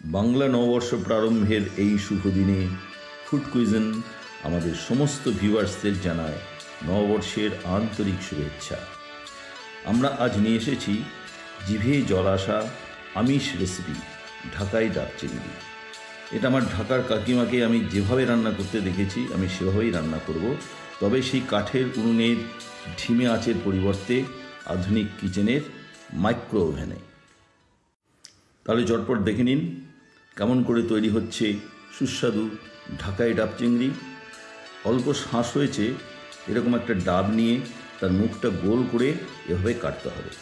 বাংলা নববর্ষ প্রারম্ভের এই শুভ দিনে ফুড কুইজন আমাদের সমস্ত ভিউয়ার্সদের জানায় নববর্ষের আন্তরিক শুভেচ্ছা। আমরা আজ নিয়ে এসেছি জিভে জল আসা আমিষ রেসিপি ঢাকাই ডাব চিংড়ি। এটা আমার ঢাকার কাকিমাকে আমি যেভাবে রান্না করতে দেখেছি আমি সেভাবেই রান্না করব, তবে সেই কাঠের উনুনের ঢিমে আঁচের পরিবর্তে আধুনিক কিচেনের মাইক্রো ওভেনে। তাহলে চটপট দেখে নিন কেমন করে তৈরি হচ্ছে সুস্বাদু ঢাকাই ডাব চিংড়ি। অল্প শাঁস হয়েছে এরকম একটা ডাব নিয়ে তার মুখটা গোল করে এভাবে কাটতে হবে।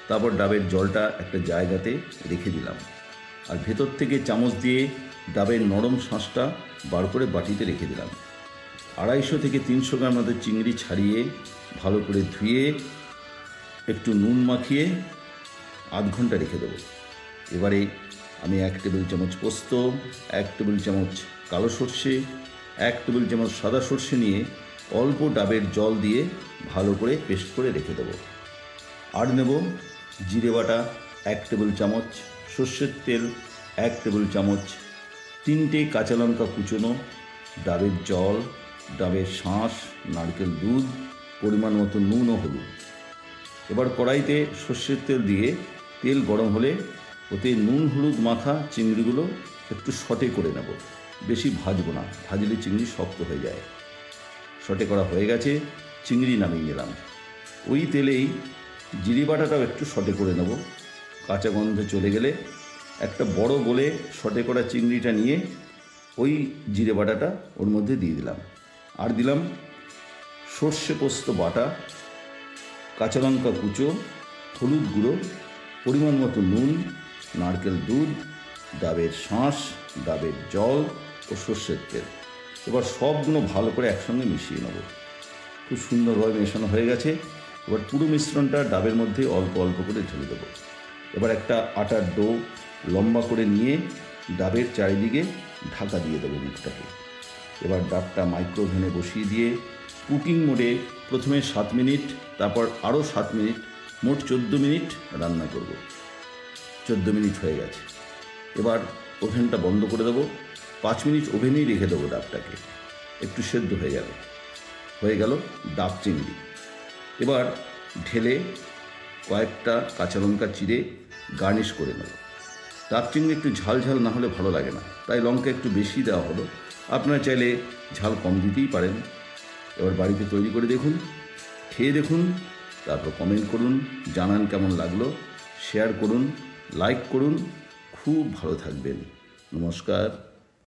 তারপর ডাবের জলটা একটা জায়গাতে রেখে দিলাম, আর ভেতর থেকে চামচ দিয়ে ডাবের নরম শাঁসটা বার করে বাটিতে রেখে দিলাম। 250 থেকে 300 গ্রাম মতো চিংড়ি ছাড়িয়ে ভালো করে ধুয়ে একটু নুন মাখিয়ে আধ ঘন্টা রেখে দেবো। এবারে আমি 1 টেবিল চামচ পোস্ত, 1 টেবিল চামচ কালো সর্ষে, 1 টেবিল চামচ সাদা সর্ষে নিয়ে অল্প ডাবের জল দিয়ে ভালো করে পেস্ট করে রেখে দেবো। আর নেব জিরে বাটা 1 টেবিল চামচ, সর্ষের তেল 1 টেবিল চামচ, 3টে কাঁচা লঙ্কা কুচোনো, ডাবের জল, ডাবের শাঁস, নারকেল দুধ, পরিমাণ মতো নুন ও হলুদ। এবার কড়াইতে সর্ষের তেল দিয়ে তেল গরম হলে ওতে নুন হলুদ মাখা চিংড়িগুলো একটু সটে করে নেব, বেশি ভাজবো না, ভাজলে চিংড়ি শক্ত হয়ে যায়। সটে করা হয়ে গেছে, চিংড়ি নামিয়ে নিলাম। ওই তেলেই জিরে বাটাটাও একটু সটে করে নেব। কাঁচা গন্ধ চলে গেলে একটা বড় বলে সটে করা চিংড়িটা নিয়ে ওই জিরে বাটাটা ওর মধ্যে দিয়ে দিলাম। আর দিলাম সর্ষে পোস্ত বাটা, কাঁচা লঙ্কা কুচো, হলুদ গুঁড়ো, পরিমাণ মতো নুন, নারকেল দুধ, ডাবের শাঁস, ডাবের জল ও সর্ষের তেল। এবার সবগুলো ভালো করে একসঙ্গে মিশিয়ে নেব। খুব সুন্দরভাবে মেশানো হয়ে গেছে। এবার পুরো মিশ্রণটা ডাবের মধ্যে অল্প অল্প করে ঢেলে দেবো। এবার একটা আটার ডো লম্বা করে নিয়ে ডাবের চারিদিকে ঢাকা দিয়ে দেবো মুখটাকে। এবার ডাবটা মাইক্রো ওভেনে বসিয়ে দিয়ে কুকিং মোডে প্রথমে 7 মিনিট, তারপর আরও 7 মিনিট, মোট 14 মিনিট রান্না করব। 14 মিনিট হয়ে গেছে। এবার ওভেনটা বন্ধ করে দেবো। 5 মিনিট ওভেনেই রেখে দেবো ডাবটাকে, একটু সেদ্ধ হয়ে গেল ডাব চিংড়ি। এবার ঢেলে কয়েকটা কাঁচা লঙ্কা চিড়ে গার্নিশ করে নেব। ডাব চিংড়ি একটু ঝাল ঝাল না হলে ভালো লাগে না, তাই লঙ্কা একটু বেশি দেওয়া হলো। আপনারা চাইলে ঝাল কম দিতেই পারেন। এবার বাড়িতে তৈরি করে দেখুন, খেয়ে দেখুন, তারপর কমেন্ট করুন, জানান কেমন লাগলো, শেয়ার করুন, লাইক করুন। খুব ভালো থাকবেন। নমস্কার।